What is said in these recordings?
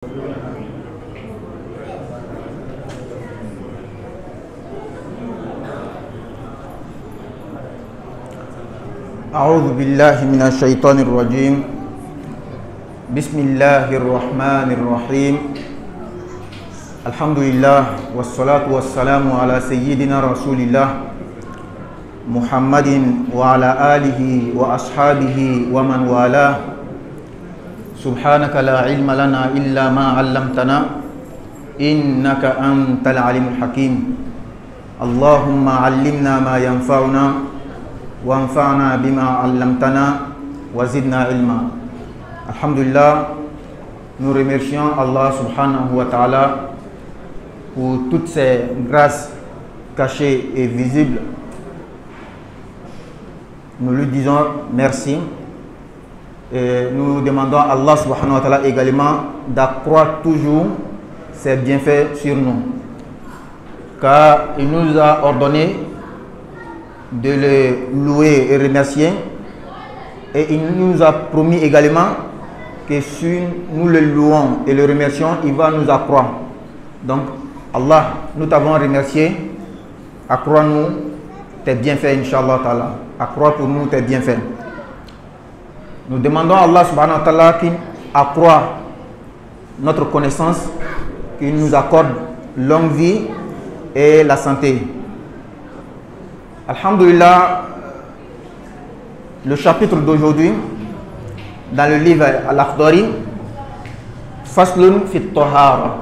أعوذ بالله من الشيطان الرجيم. بسم الله الرحمن الرحيم. الحمد لله والصلاة والسلام على سيدنا رسول الله محمد وعلى آله وأصحابه ومن والاه. سبحانك لا علم لنا إلا ما علمتنا إنك أنت العليم الحكيم. اللهم علمنا ما ينفعنا وانفعنا بما علمتنا وزدنا علما. Alhamdulillah, nous remercions Allah subhanahu wa ta'ala pour toutes ces grâces cachées et visibles. Nous lui disons merci et nous demandons à Allah subhanahu wa ta'ala également d'accroître toujours ses bienfaits sur nous, car il nous a ordonné de le louer et remercier, et il nous a promis également que si nous le louons et le remercions, il va nous accroître. Donc Allah, nous t'avons remercié, accrois-nous tes bienfaits, Inch'Allah ta'ala, accroît pour nous tes bienfaits. Nous demandons à Allah subhanahu wa ta'ala qu'il accroît notre connaissance, qu'il nous accorde longue vie et la santé. Alhamdulillah, le chapitre d'aujourd'hui dans le livre Al-Akhdari, Faslun fit Tahara,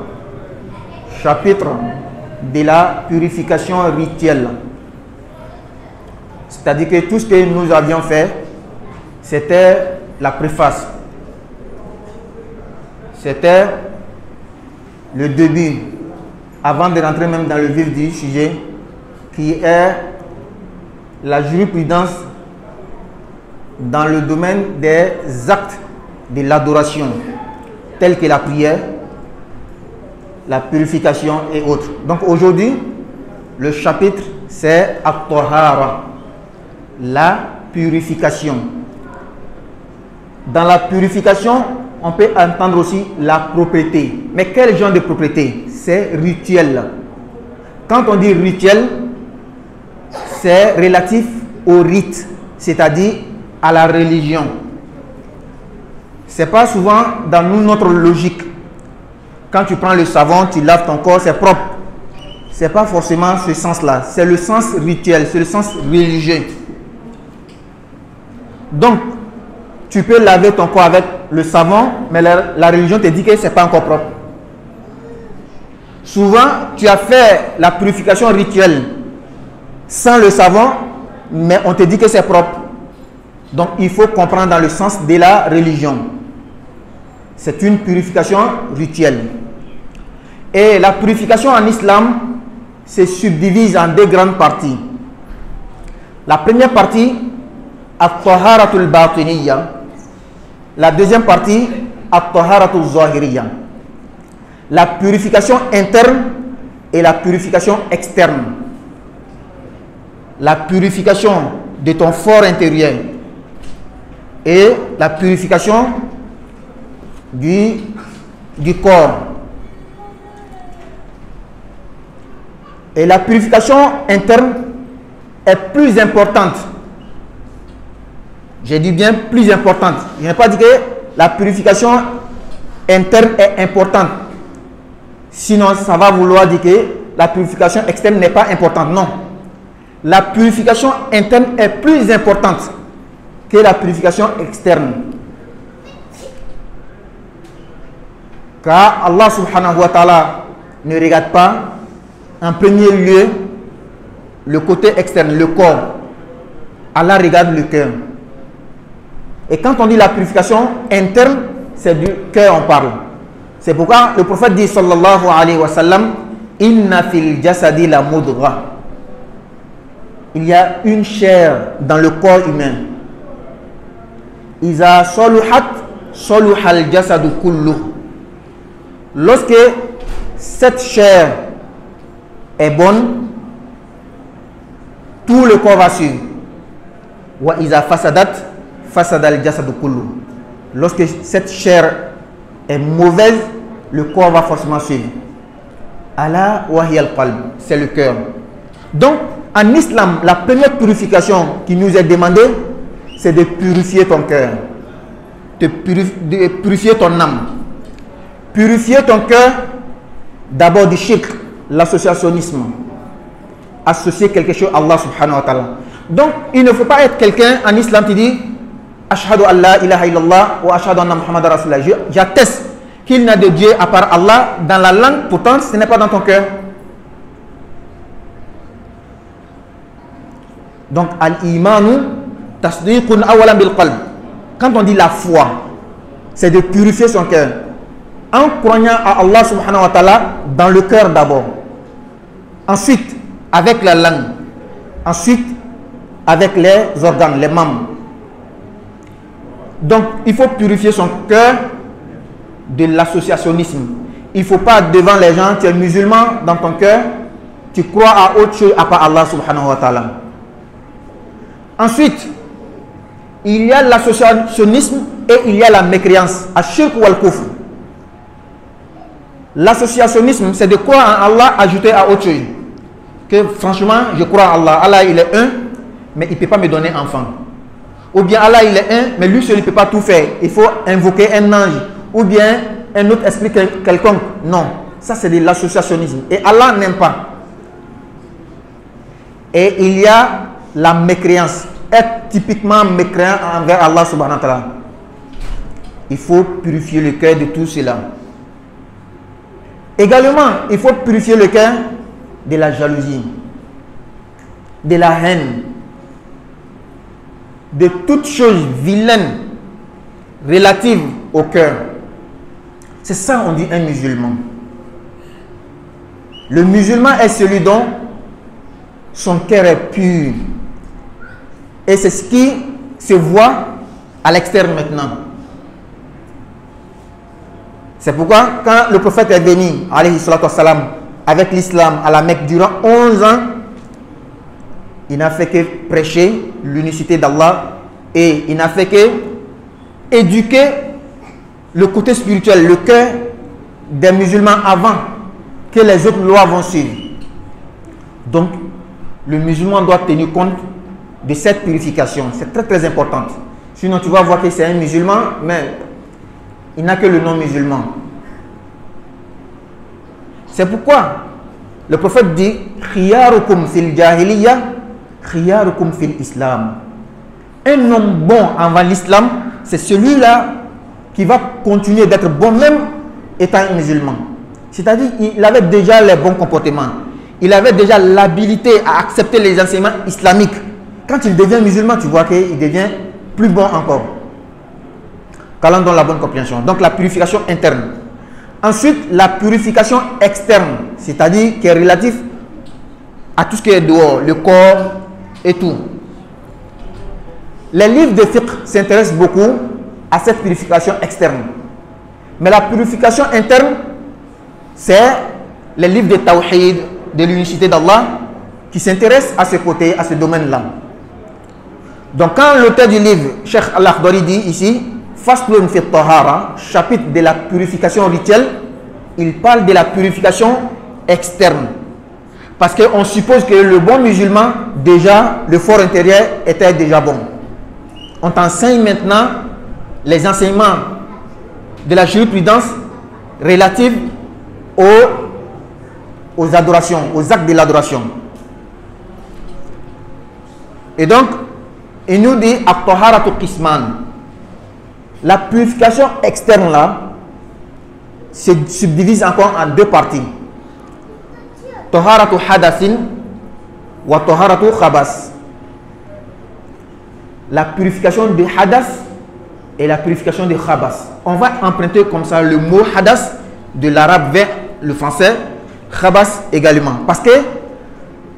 chapitre de la purification rituelle. C'est-à-dire que tout ce que nous avions fait, c'était la préface, c'était le début, avant de rentrer même dans le vif du sujet, qui est la jurisprudence dans le domaine des actes de l'adoration, tels que la prière, la purification et autres. Donc aujourd'hui, le chapitre c'est At-Tahara, la purification. Dans la purification, on peut entendre aussi la propriété. Mais quel genre de propriété? C'est rituel. Quand on dit rituel, c'est relatif au rite, c'est-à-dire à la religion. C'est pas souvent dans notre logique. Quand tu prends le savon, tu laves ton corps, c'est propre. C'est pas forcément ce sens-là. C'est le sens rituel, c'est le sens religieux. Donc, tu peux laver ton corps avec le savon, mais la religion te dit que c'est pas encore propre. Souvent, tu as fait la purification rituelle sans le savon, mais on te dit que c'est propre. Donc il faut comprendre dans le sens de la religion. C'est une purification rituelle. Et la purification en islam se subdivise en deux grandes parties. La première partie, at-taharatul batiniyya. La deuxième partie, at-taharatul zahiriyya. La purification interne et la purification externe. La purification de ton fort intérieur et la purification du corps. Et la purification interne est plus importante. J'ai dit bien plus importante. Je n'ai pas dit que la purification interne est importante. Sinon, ça va vouloir dire que la purification externe n'est pas importante. Non. La purification interne est plus importante que la purification externe. Car Allah subhanahu wa ta'ala ne regarde pas en premier lieu le côté externe, le corps. Allah regarde le cœur. Et quand on dit la purification interne, c'est du cœur on parle. C'est pourquoi le prophète dit sallallahu alayhi wa sallam, inna fil jasadi la mudgha. Il y a une chair dans le corps humain. Iza saluhat saluhal jasadu kullu. Lorsque cette chair est bonne, tout le corps va suivre. Wa iza fasadat fasadal jasadu kullu. Lorsque cette chair est mauvaise, le corps va forcément suivre. Ala wahiya al-qalb, c'est le cœur. Donc, en islam, la première purification qui nous est demandée, c'est de purifier ton cœur, de purifier ton âme. Purifier ton cœur d'abord du shirk, l'associationnisme. Associer quelque chose à Allah subhanahu wa ta'ala. Donc, il ne faut pas être quelqu'un en islam qui dit Ashhadu an la ilaha illallah wa ashhadu anna Muhammadan Rasulullah. J'atteste qu'il n'y a de Dieu à part Allah dans la langue, pourtant ce n'est pas dans ton cœur. Donc, al-imanu tasdiqun awalan bil qalb. Quand on dit la foi, c'est de purifier son cœur en croyant à Allah subhanahu wa ta'ala dans le cœur d'abord. Ensuite, avec la langue. Ensuite, avec les organes, les membres. Donc, il faut purifier son cœur de l'associationnisme. Il ne faut pas devant les gens, tu es musulman dans ton cœur, tu crois à autre chose à part Allah subhanahu wa ta'ala. Ensuite, il y a l'associationnisme et il y a la mécréance, ash-shirk wal kufr. L'associationnisme, c'est de croire en Allah ajouté à autre chose. Que franchement, je crois en Allah. Allah, il est un, mais il ne peut pas me donner enfant. Ou bien Allah, il est un, mais lui seul, il ne peut pas tout faire. Il faut invoquer un ange. Ou bien un autre esprit quelconque. Non, ça c'est de l'associationnisme. Et Allah n'aime pas. Et il y a la mécréance. Être typiquement mécréant envers Allah subhanahu wa ta'ala. Il faut purifier le cœur de tout cela. Également, il faut purifier le cœur de la jalousie, de la haine, de toutes choses vilaines relatives au cœur. C'est ça on dit un musulman. Le musulman est celui dont son cœur est pur. Et c'est ce qui se voit à l'extérieur maintenant. C'est pourquoi quand le prophète est venu, alayhi salatu wassalam, avec l'islam à la Mecque durant 11 ans, il n'a fait que prêcher l'unicité d'Allah et il n'a fait que éduquer le côté spirituel, le cœur des musulmans avant que les autres lois vont suivre. Donc, le musulman doit tenir compte de cette purification. C'est très très important. Sinon, tu vas voir que c'est un musulman, mais il n'a que le nom musulman. C'est pourquoi le prophète dit khiyarukum fil jahiliya, khiyarukum fil islam. Un homme bon avant l'islam, c'est celui-là qui va continuer d'être bon même étant un musulman. C'est-à-dire qu'il avait déjà les bons comportements. Il avait déjà l'habilité à accepter les enseignements islamiques. Quand il devient musulman, tu vois qu'il devient plus bon encore. Qu'Allah donne la bonne compréhension. Donc la purification interne. Ensuite, la purification externe, c'est-à-dire qui est relative à tout ce qui est dehors, le corps et tout. Les livres de fiqh s'intéressent beaucoup à cette purification externe. Mais la purification interne, c'est les livres de tawhid, de l'unicité d'Allah, qui s'intéressent à ce côté, à ce domaine-là. Donc quand l'auteur du livre, Cheikh Al-Akhdari dit ici, Faslun fi Tahara, chapitre de la purification rituelle, il parle de la purification externe. Parce qu'on suppose que le bon musulman, déjà, le fort intérieur était déjà bon. On t'enseigne maintenant les enseignements de la jurisprudence relative aux adorations, aux actes de l'adoration. Et donc, il nous dit at-taharatu qisman. La purification externe là se subdivise encore en deux parties. Taharatu hadathin wa taharatu khabas. La purification de hadas et la purification de khabas. On va emprunter comme ça le mot hadas de l'arabe vers le français, khabas également. Parce que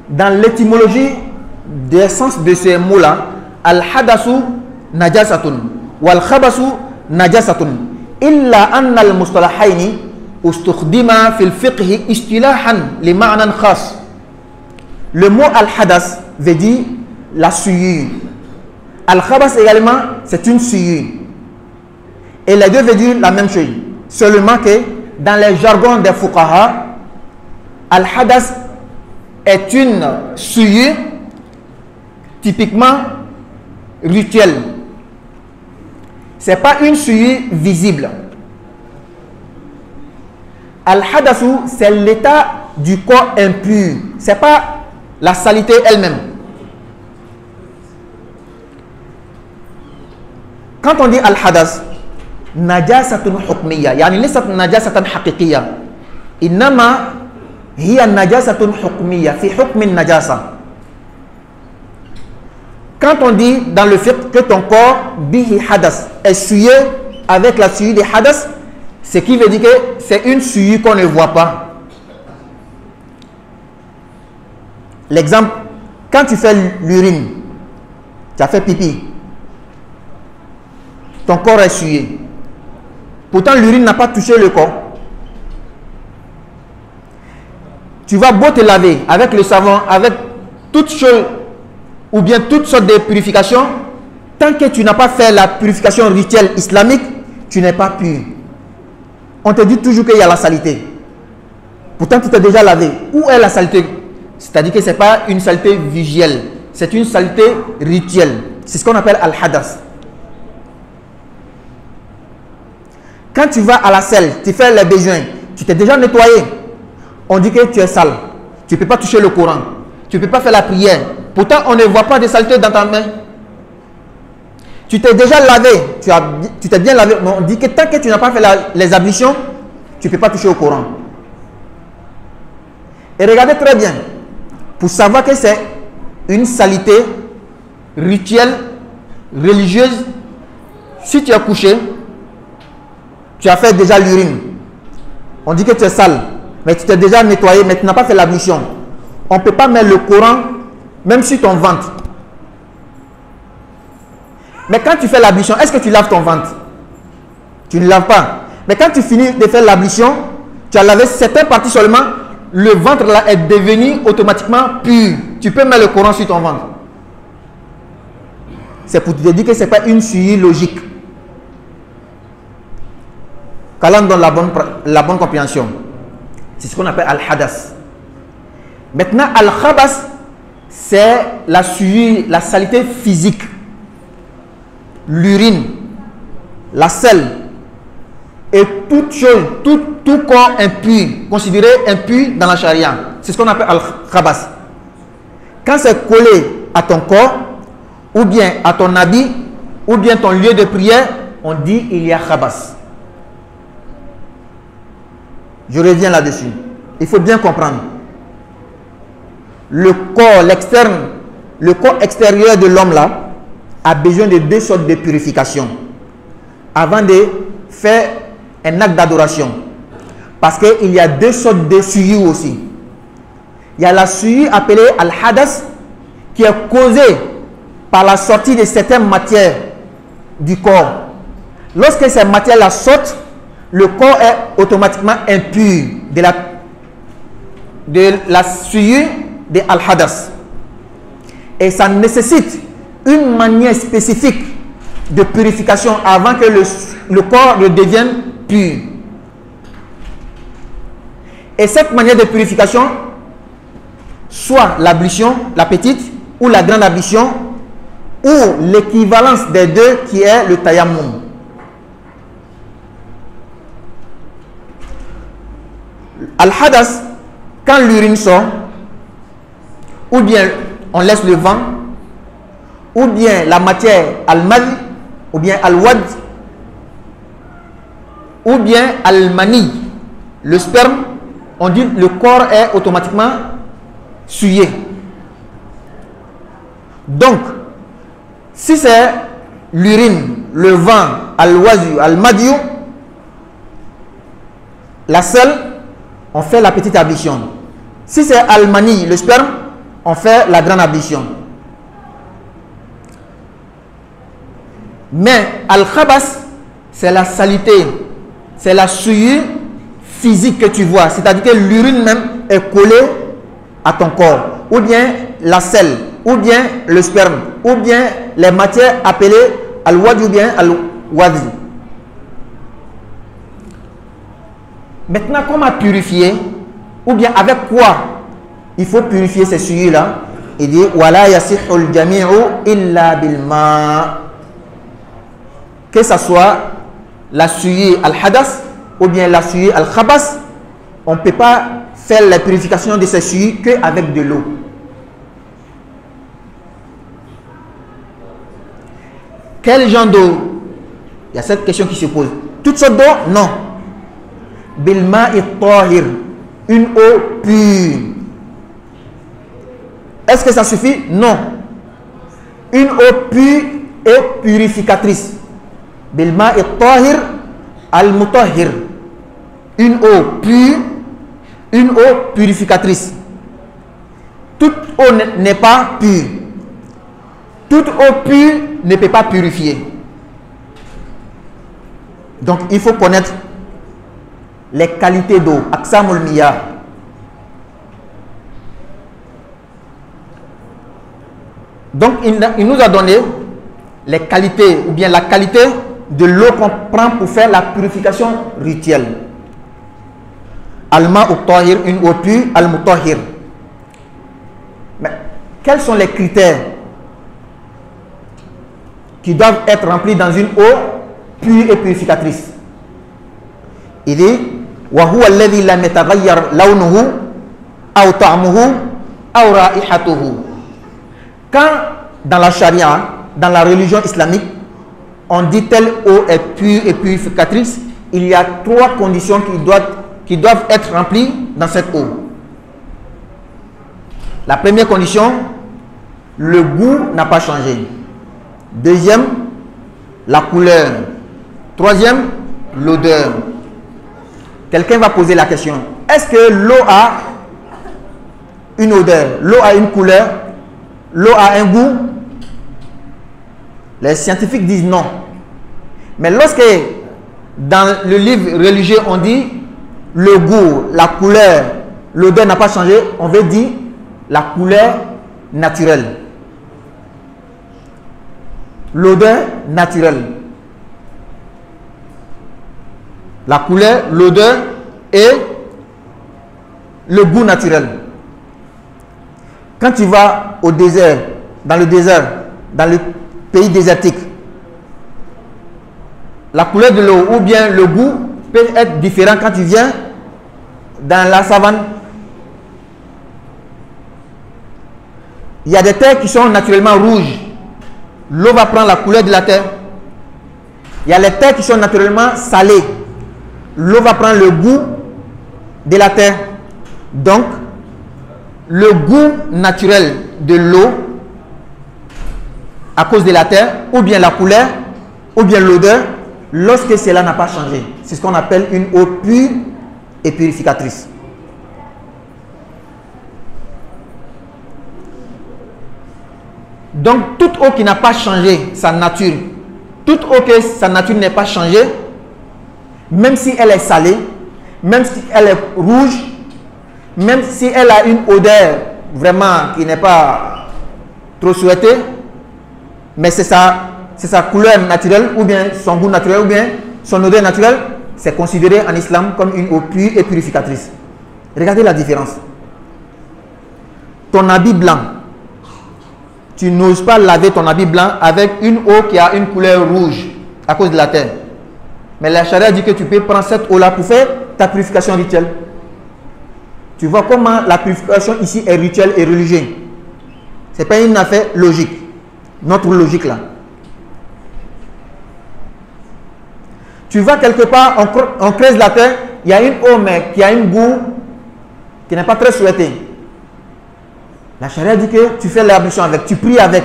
dans l'étymologie des sens de ces mots-là, al-hadasu najasatun wal khabasu najasatun illa anna al-mustalahaini ustukhdima fil fiqh istilahan li ma'nan khas. Le mot al-hadas veut dire la souillure. Al-khabas également, c'est une souillure. Et les deux veulent dire la même chose. Seulement que dans les jargons des fuqaha, al-hadas est une souillure typiquement rituelle. Ce n'est pas une souillure visible. Al-hadasu, c'est l'état du corps impur. Ce n'est pas la saleté elle-même. Quand on dit al-hadas, najasatun hukmiya, yani laysat najasatan haqiqiyya, innama hiya najasatun hukmiya fi hukmin najasa. Quand on dit dans le fait que ton corps bihi hadas est souillé avec la souillure des hadas, ce qui veut dire que c'est une souillure qu'on ne voit pas. L'exemple, quand tu fais l'urine, tu as fait pipi, ton corps est souillé. Pourtant, l'urine n'a pas touché le corps. Tu vas beau te laver avec le savon, avec toutes choses, ou bien toutes sortes de purifications, tant que tu n'as pas fait la purification rituelle islamique, tu n'es pas pur. On te dit toujours qu'il y a la saleté. Pourtant, tu t'es déjà lavé. Où est la saleté? C'est-à-dire que ce n'est pas une saleté visuelle, c'est une saleté rituelle. C'est ce qu'on appelle al-hadas. Quand tu vas à la selle, tu fais les besoins, tu t'es déjà nettoyé. On dit que tu es sale. Tu ne peux pas toucher le Coran. Tu ne peux pas faire la prière. Pourtant, on ne voit pas de saleté dans ta main. Tu t'es déjà lavé. Tu t'es bien lavé. Mais on dit que tant que tu n'as pas fait les ablutions, tu ne peux pas toucher au Coran. Et regardez très bien. Pour savoir que c'est une saleté rituelle, religieuse, si tu es couché, tu as fait déjà l'urine. On dit que tu es sale, mais tu t'es déjà nettoyé, mais tu n'as pas fait l'ablution. On ne peut pas mettre le Coran même sur ton ventre. Mais quand tu fais l'ablution, est-ce que tu laves ton ventre? Tu ne laves pas. Mais quand tu finis de faire l'ablution, tu as lavé certaines parties seulement, le ventre là est devenu automatiquement pur. Tu peux mettre le Coran sur ton ventre. C'est pour te dire que ce n'est pas une souillure logique. Qu'Allah donne la bonne compréhension. C'est ce qu'on appelle al-hadas. Maintenant, al-khabas, c'est la souillure, la saleté physique. L'urine, la selle et toute chose, tout corps impur, considéré impur dans la charia. C'est ce qu'on appelle al-khabas. Quand c'est collé à ton corps, ou bien à ton habit, ou bien ton lieu de prière, on dit il y a khabas. Je reviens là-dessus. Il faut bien comprendre. Le corps, l'externe, le corps extérieur de l'homme là, a besoin de deux sortes de purification avant de faire un acte d'adoration. Parce qu'il y a deux sortes de souillures aussi. Il y a la souillure appelée al-hadas qui est causée par la sortie de certaines matières du corps. Lorsque ces matières-là sortent, le corps est automatiquement impur de la souillure de al-hadas. Et ça nécessite une manière spécifique de purification avant que le corps devienne pur. Et cette manière de purification, soit l'ablution, la petite, ou la grande ablution, ou l'équivalence des deux qui est le tayammum. Al-hadas, quand l'urine sort, ou bien on laisse le vent, ou bien la matière al-mad, ou bien al-wad, ou bien al-mani, le sperme, on dit le corps est automatiquement souillé. Donc, si c'est l'urine, le vent, al-wazu, al-madiou, la selle, on fait la petite ablution. Si c'est al-mani, le sperme, on fait la grande ablution. Mais al-khabas, c'est la saleté, c'est la souillure physique que tu vois. C'est-à-dire que l'urine même est collée à ton corps. Ou bien la selle, ou bien le sperme, ou bien les matières appelées al-wadi ou bien al-wadi. Maintenant, comment purifier? Ou bien avec quoi il faut purifier ces souillures-là? Il dit wala yasihul jami'u illa bil ma. Que ce soit la souillure al-hadas ou bien la souillure al-khabas, on ne peut pas faire la purification de ces souillures qu'avec de l'eau. Quel genre d'eau? Il y a cette question qui se pose. Toutes sortes d'eau? Non. Bil ma'i tahir, une eau pure. Est-ce que ça suffit? Non. Une eau pure et purificatrice. Bil ma'i tahir al-mutahhir. Une eau pure, une eau purificatrice. Toute eau n'est pas pure. Toute eau pure ne peut pas purifier. Donc il faut connaître les qualités d'eau. Aqsamul miyah. Donc il nous a donné les qualités ou bien la qualité de l'eau qu'on prend pour faire la purification rituelle. Al-ma'u tahir, une eau pure, al-mutahhir. Mais quels sont les critères qui doivent être remplis dans une eau pure et purificatrice? Il dit wa huwa alladhi lam yataghayyar lawnuhu aw ta'muhu aw ra'ihatuhu. Quand dans la charia, dans la religion islamique, on dit telle eau est pure et purificatrice, il y a 3 conditions qui doivent être remplies dans cette eau. La première condition, le goût n'a pas changé. Deuxième, la couleur. Troisième, l'odeur. Quelqu'un va poser la question, est-ce que l'eau a une odeur? L'eau a une couleur? L'eau a un goût? Les scientifiques disent non. Mais lorsque dans le livre religieux on dit le goût, la couleur, l'odeur n'a pas changé, on veut dire la couleur naturelle. L'odeur naturelle. La couleur, l'odeur et le goût naturel. Quand tu vas au désert, dans le pays désertique, la couleur de l'eau ou bien le goût peut être différent quand tu viens dans la savane. Il y a des terres qui sont naturellement rouges. L'eau va prendre la couleur de la terre. Il y a les terres qui sont naturellement salées. L'eau va prendre le goût de la terre. Donc, le goût naturel de l'eau, à cause de la terre, ou bien la couleur, ou bien l'odeur, lorsque cela n'a pas changé. C'est ce qu'on appelle une eau pure et purificatrice. Donc, toute eau qui n'a pas changé sa nature, toute eau que sa nature n'est pas changée, même si elle est salée, même si elle est rouge, même si elle a une odeur vraiment qui n'est pas trop souhaitée, mais c'est sa couleur naturelle, ou bien son goût naturel, ou bien son odeur naturelle, c'est considéré en islam comme une eau pure et purificatrice. Regardez la différence. Ton habit blanc, tu n'oses pas laver ton habit blanc avec une eau qui a une couleur rouge à cause de la terre. Mais la charia dit que tu peux prendre cette eau-là pour faire ta purification rituelle. Tu vois comment la purification ici est rituelle et religieuse. Ce n'est pas une affaire logique. Notre logique là. Tu vas quelque part, on creuse la terre, il y a une eau mais qui a un goût qui n'est pas très souhaité. La charia dit que tu fais l'ablution avec, tu pries avec.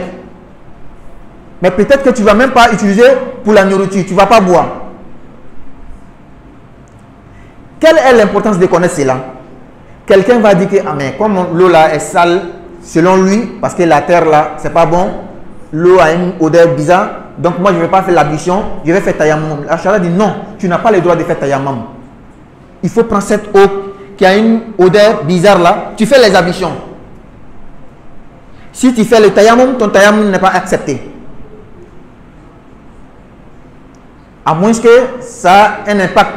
Mais peut-être que tu ne vas même pas utiliser pour la nourriture, tu ne vas pas boire. Quelle est l'importance de connaître cela? Quelqu'un va dire que ah, mais comme l'eau là est sale, selon lui, parce que la terre là, c'est pas bon, l'eau a une odeur bizarre, donc moi je ne vais pas faire l'ablution, je vais faire tayammum. La charia dit non, tu n'as pas le droit de faire tayammum. Il faut prendre cette eau qui a une odeur bizarre là, tu fais les ablutions. Si tu fais le tayammum, ton tayammum n'est pas accepté. À moins que ça ait un impact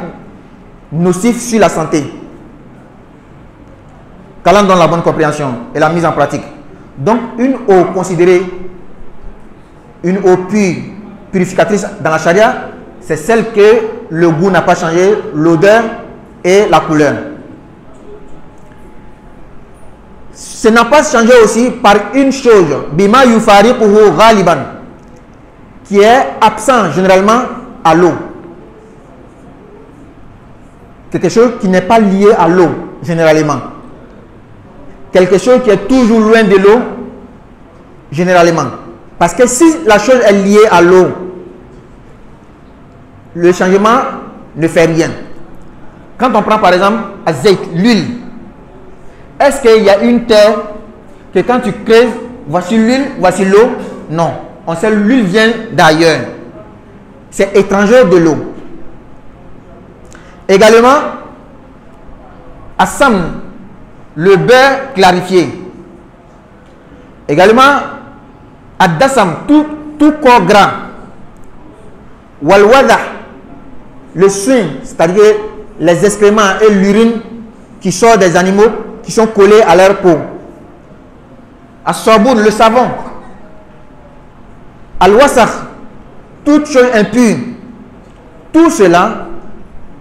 nocif sur la santé. Qu'Allah donne la bonne compréhension et la mise en pratique. Donc, une eau considérée une eau pure, purificatrice dans la charia, c'est celle que le goût n'a pas changé, l'odeur et la couleur. Ce n'a pas changé aussi par une chose, bima yufariquhu ghaliban, qui est absent généralement à l'eau. Quelque chose qui n'est pas lié à l'eau généralement. Quelque chose qui est toujours loin de l'eau généralement. Parce que si la chose est liée à l'eau, le changement ne fait rien. Quand on prend par exemple azeit, l'huile, est-ce qu'il y a une terre que quand tu creuses, voici l'huile, voici l'eau? Non. On sait que l'huile vient d'ailleurs. C'est étranger de l'eau. Également, assam, le beurre clarifié. Également, ad-dassam, tout corps gras. Wal-wada, le swing, c'est-à-dire les excréments et l'urine qui sort des animaux qui sont collés à leur peau. As-saboun, le savon. Al-wasakh, toutes choses impures. Tout cela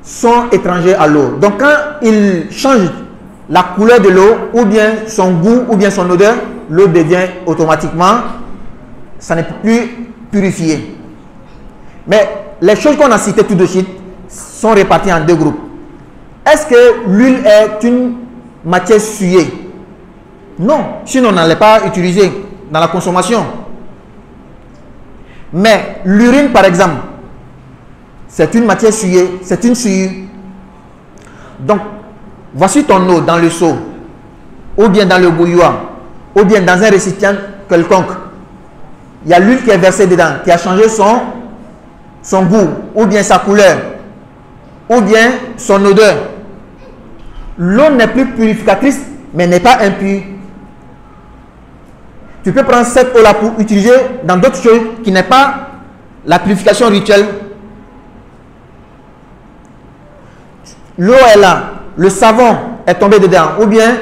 sont étrangers à l'eau. Donc quand il change la couleur de l'eau, ou bien son goût, ou bien son odeur, l'eau devient automatiquement, ça n'est plus purifié. Mais les choses qu'on a citées tout de suite sont réparties en deux groupes. Est-ce que l'huile est une matière souillée? Non, sinon on n'allait pas utiliser dans la consommation. Mais l'urine par exemple, c'est une matière souillée, c'est une souillure. Donc, voici ton eau dans le seau, ou bien dans le bouilloire, ou bien dans un récipient quelconque. Il y a l'huile qui est versée dedans, qui a changé son goût, ou bien sa couleur, ou bien son odeur. L'eau n'est plus purificatrice, mais n'est pas impure. Tu peux prendre cette eau-là pour utiliser dans d'autres choses qui n'est pas la purification rituelle. L'eau est là, le savon est tombé dedans, ou bien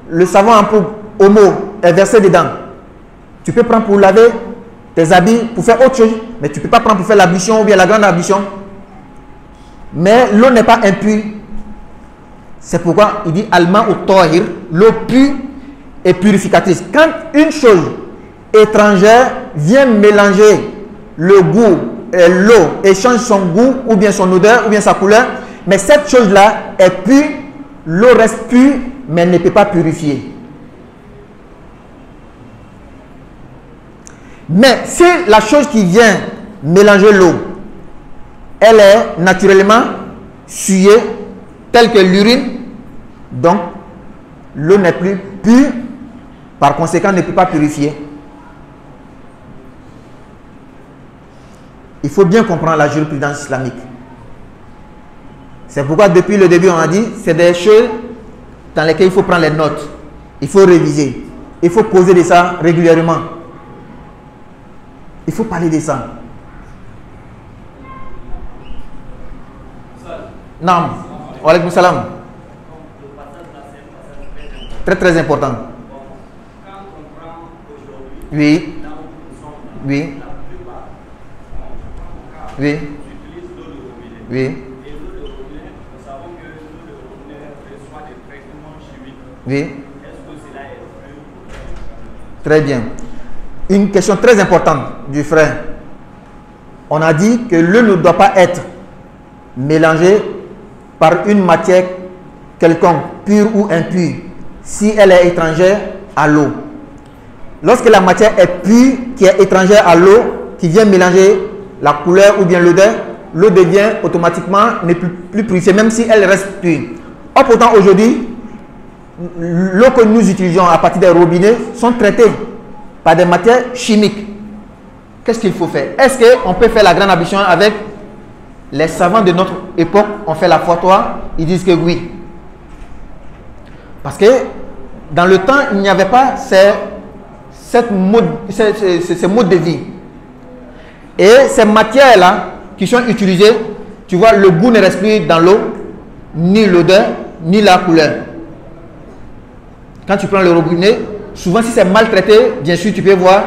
le savon en poudre homo est versé dedans. Tu peux prendre pour laver tes habits, pour faire autre chose, mais tu ne peux pas prendre pour faire l'ablution ou bien la grande ablution. Mais l'eau n'est pas impure. C'est pourquoi il dit alma ou tahir, l'eau pure et purificatrice. Quand une chose étrangère vient mélanger le goût et l'eau et change son goût ou bien son odeur ou bien sa couleur, mais cette chose-là est pure, l'eau reste pure, mais elle ne peut pas purifier. Mais si la chose qui vient mélanger l'eau, elle est naturellement souillée, telle que l'urine, donc l'eau n'est plus pure, par conséquent ne peut pas purifier. Il faut bien comprendre la jurisprudence islamique. C'est pourquoi depuis le début on a dit, c'est des choses dans lesquelles il faut prendre les notes, il faut réviser, il faut causer de ça régulièrement. Il faut parler de ça. Naam. Wa alaykoum salam. Très important. Oui. Oui. Oui. Oui. Oui. Très bien. Une question très importante du frère. On a dit que l'eau ne doit pas être mélangée par une matière quelconque, pure ou impure, si elle est étrangère à l'eau. Lorsque la matière est pure, qui est étrangère à l'eau, qui vient mélanger la couleur ou bien l'odeur, l'eau devient automatiquement ne plus purifiée, même si elle reste pure. Or pourtant aujourd'hui, l'eau que nous utilisons à partir des robinets sont traitées par des matières chimiques. Qu'est-ce qu'il faut faire? Est-ce qu'on peut faire la grande ablution avec les savants de notre époque? On fait la frottoir, ils disent que oui. Parce que dans le temps, il n'y avait pas ces modes de vie. Et ces matières-là qui sont utilisées, tu vois, le goût ne reste plus dans l'eau, ni l'odeur, ni la couleur. Quand tu prends le robinet, souvent si c'est maltraité, bien sûr tu peux voir,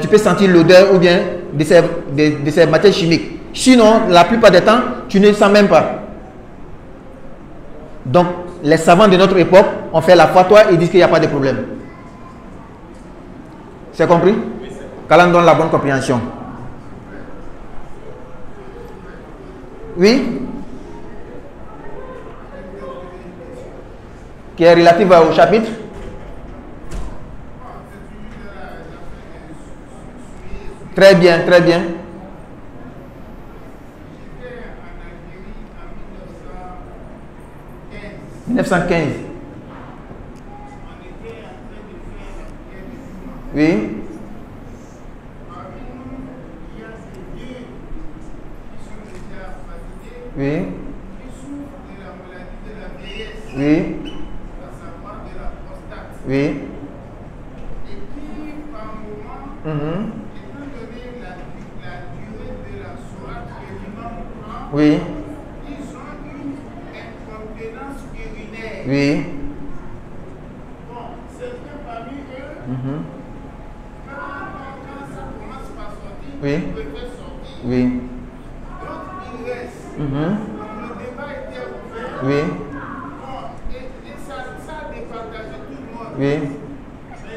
tu peux sentir l'odeur ou bien de ces matières chimiques. Sinon, la plupart des temps, tu ne sens même pas. Donc, les savants de notre époque ont fait la fatwa et disent qu'il n'y a pas de problème. C'est compris? Qu'Allah donne la bonne compréhension. Oui? Qui est relative au chapitre? Très bien, très bien. « 1915. Oui. Oui. Oui. Oui. Et puis, par moment, étant donné la durée de la sourate que l'imam prend, oui, ils ont une incontinence urinaire. Oui. Bon, certains parmi eux, quand ça commence par sortir, oui, ils préfèrent sortir. Oui. Donc, il reste. Donc, le débat était ouvert. Oui. Oui. Mais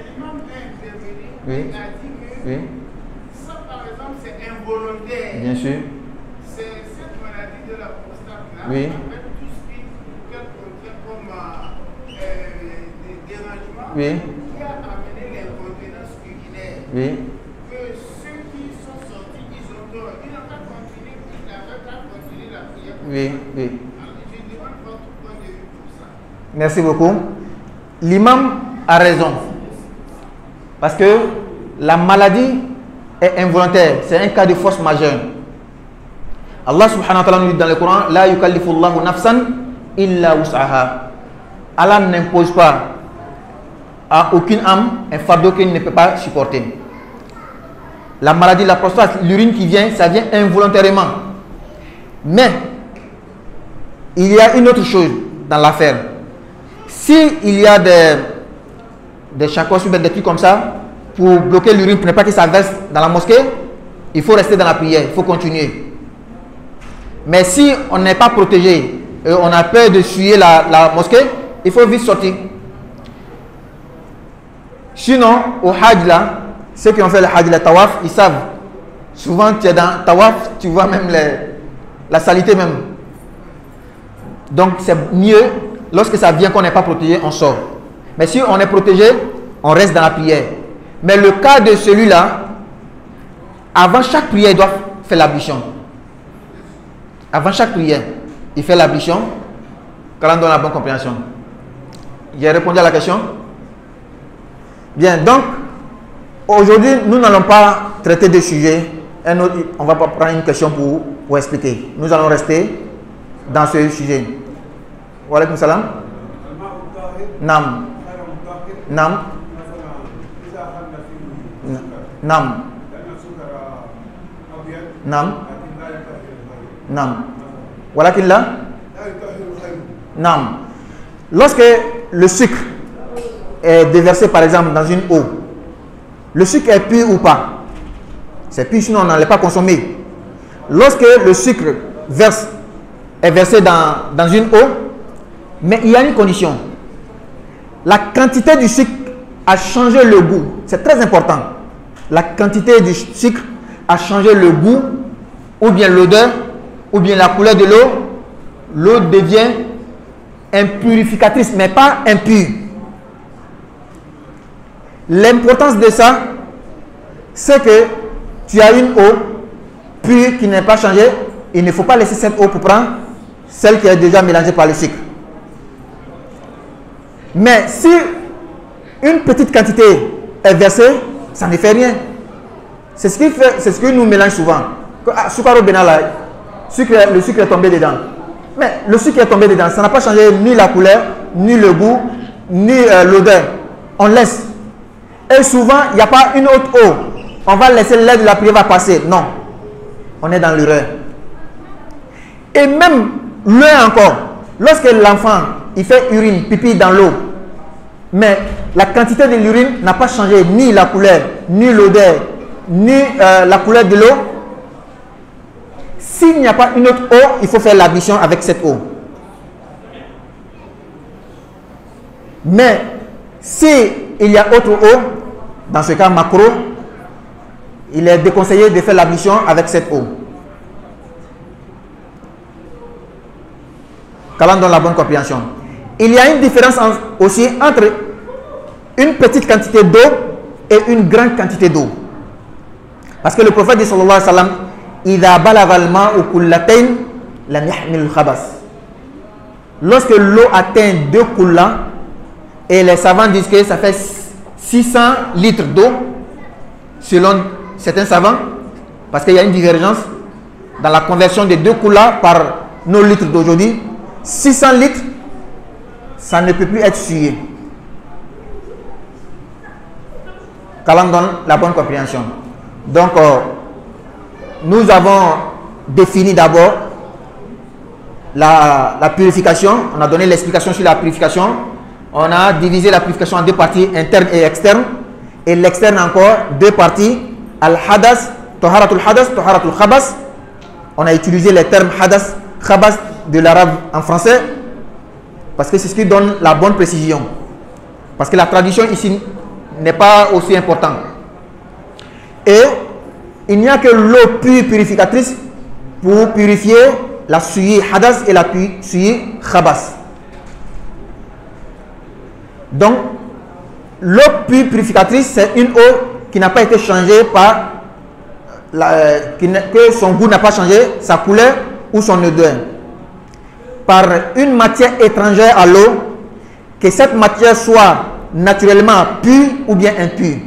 l'imam a intervenu, oui, a dit que oui, ça par exemple c'est involontaire. Bien sûr. C'est cette maladie de la prostate là, oui, avec tout ce qu'elle contient comme des dérangements, oui, qui a amené l'incontinence urinaire. Oui. Que ceux qui sont sortis, ils ont tort. Ils n'ont pas continué, ils n'avaient pas continué la prière. Oui, oui. Alors je demande votre point de vue pour ça. Merci beaucoup. L'imam a raison. Parce que la maladie est involontaire. C'est un cas de force majeure. Allah subhanahu wa ta'ala nous dit dans le Coran, La yukallifullahu nafsan illa wus'aha. Allah n'impose pas à aucune âme un fardeau qu'elle ne peut pas supporter. La maladie de la prostate, l'urine qui vient, ça vient involontairement. Mais il y a une autre chose dans l'affaire. Si il y a des chakos ou des trucs comme ça pour bloquer l'urine, pour ne pas que ça verse dans la mosquée, il faut rester dans la prière, il faut continuer. Mais si on n'est pas protégé et on a peur de suyer la mosquée, il faut vite sortir. Sinon, au Hajj là, ceux qui ont fait le Hajj, le Tawaf, ils savent. Souvent, tu es dans Tawaf, tu vois même la saleté même. Donc, c'est mieux, lorsque ça vient qu'on n'est pas protégé, on sort. Mais si on est protégé, on reste dans la prière. Mais le cas de celui-là, avant chaque prière, il doit faire l'ablution. Avant chaque prière, il fait l'ablution. Qu'Allah donne la bonne compréhension. J'ai répondu à la question? Bien, donc, aujourd'hui, nous n'allons pas traiter de sujet. On va pas prendre une question pour expliquer. Nous allons rester dans ce sujet. Wa alaykum salam. Nam. Nam. Nam. Nam. Nam. Walakin là. Nam. Lorsque le sucre est déversé par exemple dans une eau, le sucre est pur ou pas? C'est pur, sinon on n'allait pas consommer. Lorsque le sucre est versé dans une eau, mais il y a une condition. La quantité du sucre a changé le goût. C'est très important. La quantité du sucre a changé le goût, ou bien l'odeur, ou bien la couleur de l'eau. L'eau devient impurificatrice, mais pas impure. L'importance de ça, c'est que tu as une eau pure qui n'est pas changée. Il ne faut pas laisser cette eau pour prendre celle qui est déjà mélangée par le sucre. Mais si une petite quantité est versée, ça ne fait rien. C'est ce que nous mélangeons souvent. Le sucre est tombé dedans. Mais le sucre est tombé dedans, ça n'a pas changé ni la couleur, ni le goût, ni l'odeur. On laisse. Et souvent, il n'y a pas une autre eau. On va laisser l'aide de la prière va passer. Non. On est dans l'erreur. Et même l'eau encore. Lorsque l'enfant il fait urine, pipi dans l'eau, mais la quantité de l'urine n'a pas changé, ni la couleur, ni l'odeur, ni la couleur de l'eau, s'il n'y a pas une autre eau, il faut faire l'ablution avec cette eau. Mais si il y a autre eau, dans ce cas macro, il est déconseillé de faire l'ablution avec cette eau. Qu'Allah donne la bonne compréhension. Il y a une différence aussi entre une petite quantité d'eau et une grande quantité d'eau. Parce que le prophète dit sallallahu alayhi wa sallam, إِذَا بَلَغَ الْمَاءُ كُلَّتَيْنِ لَمْ يَحْمِلُ الْخَبَثِ. Lorsque l'eau atteint 2 kulla, et les savants disent que ça fait 600 litres d'eau, selon certains savants, parce qu'il y a une divergence dans la conversion de 2 kulla par nos litres d'aujourd'hui. 600 litres, ça ne peut plus être souillé. Qu'Allah donne la bonne compréhension. Donc, nous avons défini d'abord la purification. On a donné l'explication sur la purification. On a divisé la purification en 2 parties, interne et externe. Et l'externe encore, 2 parties. Al-Hadas, Taharatul Hadas, Taharatul Khabas. On a utilisé les termes Hadas, Khabas de l'arabe en français. Parce que c'est ce qui donne la bonne précision. Parce que la traduction ici n'est pas aussi importante. Et il n'y a que l'eau pure purificatrice pour purifier la souillée Hadas et la souillée Khabas. Donc, l'eau pure purificatrice, c'est une eau qui n'a pas été changée par que son goût n'a pas changé, sa couleur ou son odeur, par une matière étrangère à l'eau, que cette matière soit naturellement pure ou bien impure.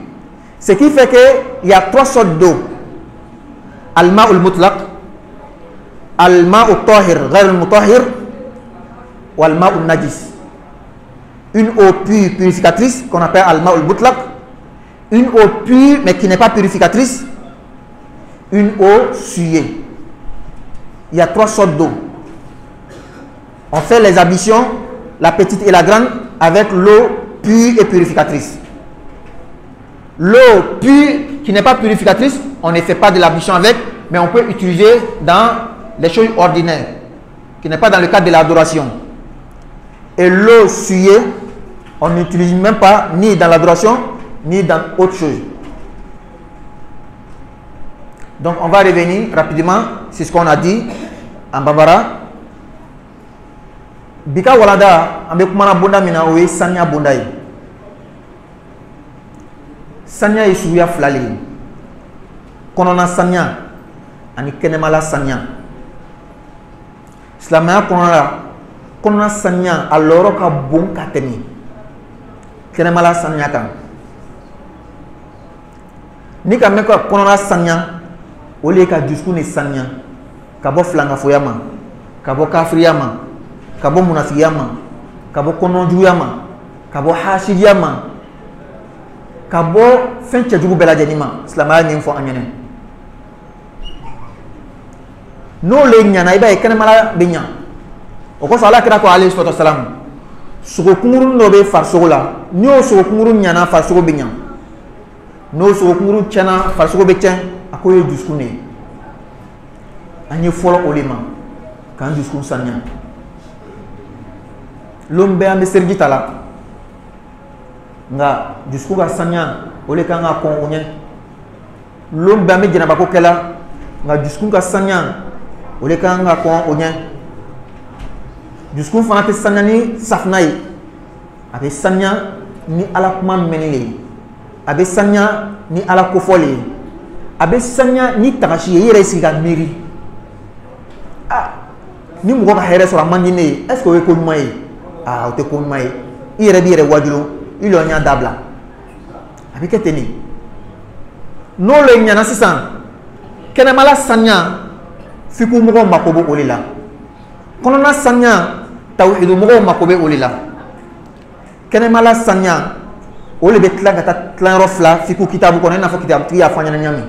Ce qui fait qu'il y a 3 sortes d'eau. Al-ma'ul mutlaq, al-ma'ul tahir, ghayr al-mutahhir, ou al-ma'ul najis. Une eau pure purificatrice qu'on appelle al-ma'ul mutlaq, une eau pure mais qui n'est pas purificatrice, une eau souillée. Il y a 3 sortes d'eau. On fait les ablutions, la petite et la grande, avec l'eau pure et purificatrice. L'eau pure qui n'est pas purificatrice, on ne fait pas de l'ablution avec, mais on peut utiliser dans les choses ordinaires, qui n'est pas dans le cadre de l'adoration. Et l'eau souillée, on n'utilise même pas ni dans l'adoration, ni dans autre chose. Donc on va revenir rapidement sur ce qu'on a dit en Bambara. Bika walada ambe kumana bonda mina oye sanya bondai. Sanya isuya flali. Konona sanya ani kenemala sanya. Islamaya konona sanya aloro ka bon kateni. Kenemala sanya kan. Ni ka meko konona sanya ole ka jusku ni sanya. Kabo flanga foyama, kabo kafriyama, kabo munafiyama, kabo kononjuyama, kabo hashiyama, kabo fenche jugu belajenima. Islamaya ni mfo anyene. No le nyana iba ekene mala benya. Oko sala kira ko alayhi salatu wasalam. Sugo kumurun no be farsogo la. Nyo sugo kumurun nyana farsogo benya. No sugo kumurun chana farsogo be chen akoye juskune. Anye folo olema kan juskun sanya. Lombe ambe sergita la. Nga jusku ga sanya ole kan ga kon onye. Lombe ambe jena bako kela nga juskun ga sanya ole kan ga kon onye. Juskun fana te sanya ni safnai. Abe sanya ni ala kuma menile. Abe sanya ni ala kofole. Abe sanya ni takashi yere siga miri. Ni moko ka here sura mandine est-ce que we ko mai o te ko mai ire bi ire wajulo ilo nya dabla abi keteni no le nya na sisan kene mala sanya fiku moko makobo olila kono na sanya tawhidu moko makobe olila kene mala sanya ole be tla gata tla rofla fiku kitabu kono na fo kitabu ti afanya na nyami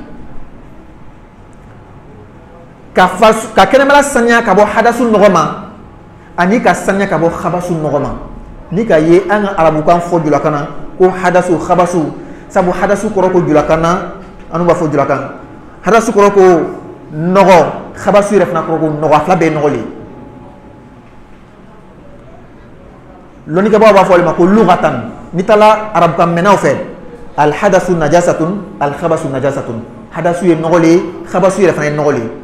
ka kene mala sanya ka bo hadasul nogoma ani ka sanya ka bo khabasu nogoma ni ka ye an arabu kan fo julakana ko hadasu khabasu sabu hadasu koroko julakana anu ba fo julakan hadasu koroko nogo khabasu refna koroko nogo afla be nogoli loni ka ba fo le ma ko lughatan nitala arab kan menaw fe al hadasu najasatun al khabasu najasatun hadasu ye nogoli khabasu refna nogoli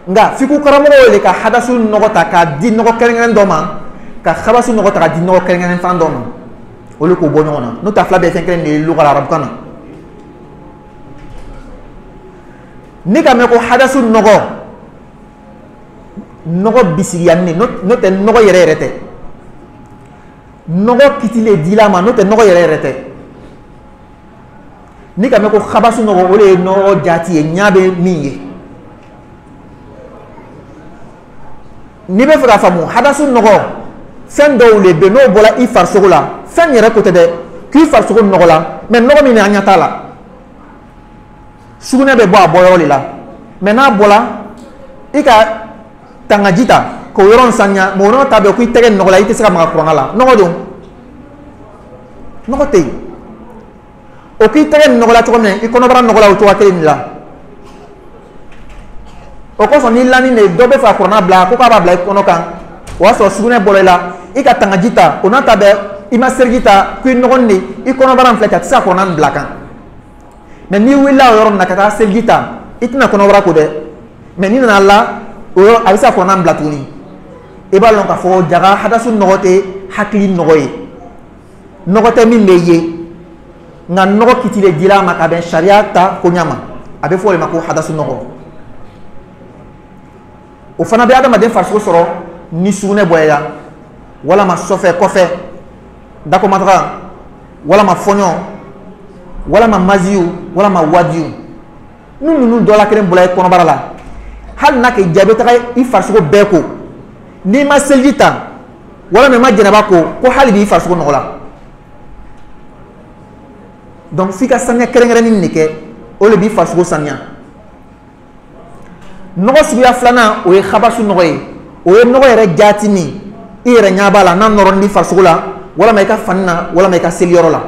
nga fiku karamo le ka hadasu nogota ka di nogo kelen doma ka khabasu nogota ka di nogo kelen fan doma olu ko bo nyona no ta fla be fen kelen ni lugal arab kana ni ka me ko hadasu nogo bisiriyanni no te nogo yere rete nogo kitile dilama no te nogo yere rete ni ka me ko khabasu nogo ole no jati e nyabe miye ni be fera famu hadasu nogo fen do le be no bola I farsogola fen yere ko te de ki farsogo nogo la mais nogo mi ni anyata la sugune be bo aboyo le la mais na bola ika tangajita ko yoron sanya mo no tabe ko itege nogo la itesika ma korona la nogo do nogo te o ki itege nogo la to me ikono bara nogo la o to akeli la o ko so ni lani ne do be fa korona bla ko ka ba bla ikono kan wa so sugune bolo la ika tangajita o na tabe ima sergita ku nogo ni ikono bara mfleta tsa korona bla kan mais ni willa yoron nakata sergita itina kono bara ko de mais ni na la o abisa korona bla tuni e ba lon ka fo jaga hadasu nogote hakli nogoye nogote mi meye nga nogo kitile dila makaben sharia ta ko nyama abe fo le mako hadasu nogo o fana be adama den farso soro ni sune boya wala ma sofe kofe dako matra wala ma fonyo wala ma maziu wala ma wadiu nunu dola keren bulay kono barala hal nak jabe ta I farso beko ni ma seljita wala me ma jenaba ko hal bi farso nogola donc fika sanya keren ni nike o le bi farso sanya nogo suya flana o ye khabasu nogoy o ye nogo yere jatini I yere nyabala nan noron ni farso la wala me ka fanna wala me ka selioro la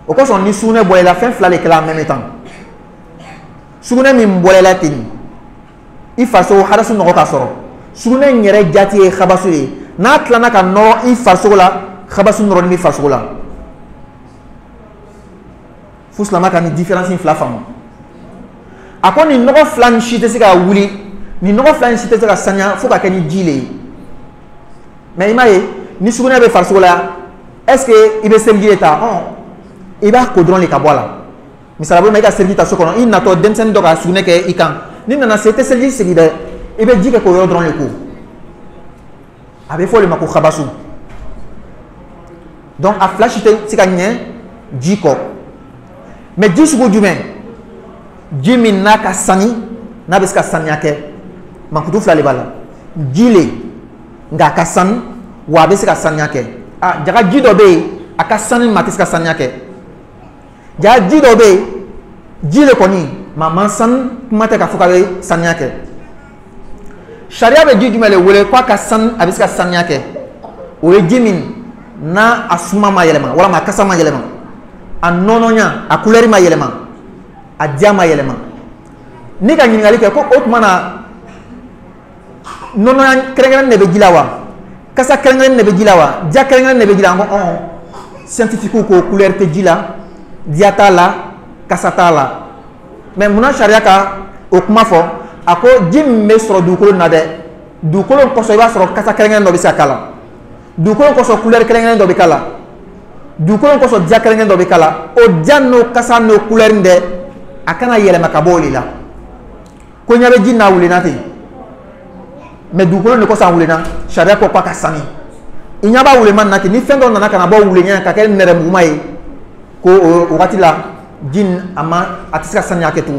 o ko son ni sune boy la fin flale kala en même temps sune mi boy la tin I farso hadasu nogo ka soro sune nyere jati e khabasu e na tlana ka no I farso la khabasu noron ni farso la fusla maka ni différence in fla famo akoni nogo flan shite sika wuli ni nogo flan shite sika sanya fo ka keni jile mais imaye ni suguna be farso la est-ce que ibe selgi eta iba ko dron le kabola misala bo mega selgi ta sokono inna to densen doga sugune ke ikan ni nana sete selgi selgi de ibe jike ko yo dron le ko abe fo le mako khabasu donc a flashite sika nye jiko mais jisugo jume jimi naka sani na beska sanya ke makutu flale bala jile nga kasan wa beska sanya ke jaga jido be aka sani matiska sanya ke ja jido be jile koni maman san mate ka fukale sanya ke sharia be juju mele wole kwa ka san abeska sanya ke o jimin na asuma ma yelema wala ma kasama yelema a nononya a couleur ma yelema a diama yelema ni ka nyingali ke ko otmana nononya krengen ne be gilawa kasa krengen ne be gilawa dia krengen ne be gilango scientifique ko couleur te gila diata la kasata la mais muna sharia ka o kuma fo ako jim me soro du ko na de du ko ko so ba soro kasa krengen no be sakala du ko so couleur krengen do be kala du ko ko so dia krengen do be kala o janno kasa no couleur nde akana yele makaboli la ko nyabe jinna wulinati mais du ko ne ko sa wulina sharia ko pa kasani inyaba wuleman nati ni fendo nana kana bo wulenya ka ken nere mumai ko o watila jin ama atiska sanya ketu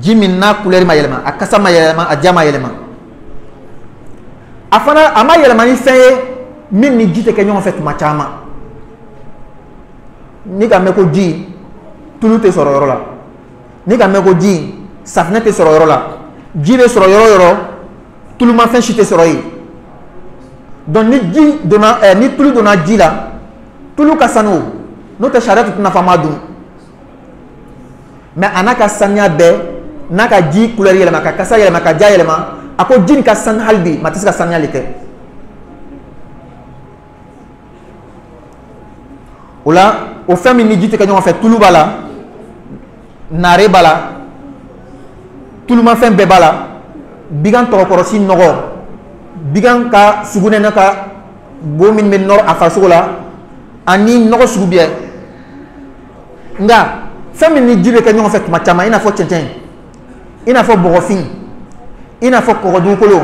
jimin na couleur ma yelema akasa ma yelema ajama yelema afana ama yelema ni fe min ni jite ke nyon fait machama ni ka me ko ji tulu te soro yoro la ni ka me ko ji safne te soro yoro la ji bɛ sɔrɔ yɔrɔ yɔrɔ tulumafɛn si tɛ sɔrɔ yen. Donc ni tulu donna ji la, tulu ka sanu n'o tɛ sariya tɛ nafama dun. Mais a n'a ka saniya bɛɛ n'a ka ji couleur yɛlɛma ka kasa yɛlɛma ka ja yɛlɛma, a ko ji nin ka sanu hali bi ma tɛ se ka saniyali kɛ. O la o fɛn min ni ji tɛ kɛ ɲɔgɔn fɛ, tulu b'a la, nare b'a la, tulumafɛn bɛɛ b'a la, bigan tɔgɔkɔrɔsi nɔgɔ, bigan ka sugunɛ n'a ka bo min bɛ nɔrɔ a farisogo la ani nɔgɔ sugu bɛɛ. Nka fɛn min ni ji bɛ kɛ ɲɔgɔn fɛ tuma caman, i n'a fɔ cɛncɛn, i n'a fɔ bɔgɔfin, i n'a fɔ kɔgɔdugukolo,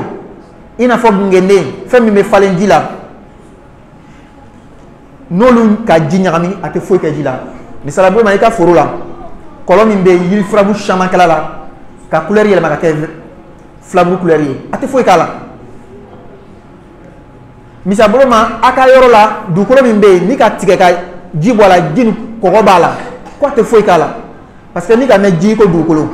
i n'a fɔ gengenden, fɛn min bɛ falen ji la, n'olu ka ji ɲagami a tɛ foyi kɛ ji la. Misala bolo ma i ka foro la, kɔlɔn min bɛ yiri furabulu camankɛla la ka couleur yɛlɛma ka kɛ filaburu couleur ye, a tɛ foyi k'a la. Misala bolo ma a ka yɔrɔ la dugukolo min bɛ yen ni ka tigɛ ka ji bɔ a la, ji ni kɔgɔ b'a la, ko a tɛ foyi k'a la. Parce que ni ka mɛn ji ko dugukolo,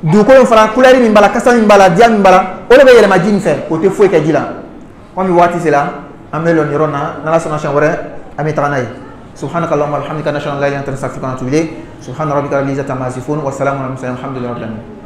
dugukolo fana couleur min b'a la, kasa min b'a la, diya min b'a la, o de bɛ yɛlɛma ji nin fɛ, o tɛ foyi kɛ ji la. Komi waati sera an bɛ lɔn yɔrɔ na, n'Ala sɔnna siɲɛ wɛrɛ an bɛ taga n'a ye. سبحانك اللهم وبحمدك نشهد ان لا اله الا انت نستغفرك ونتوب اليك سبحان ربك رب العزه عما يصفون وسلام على المرسلين والحمد لله رب العالمين.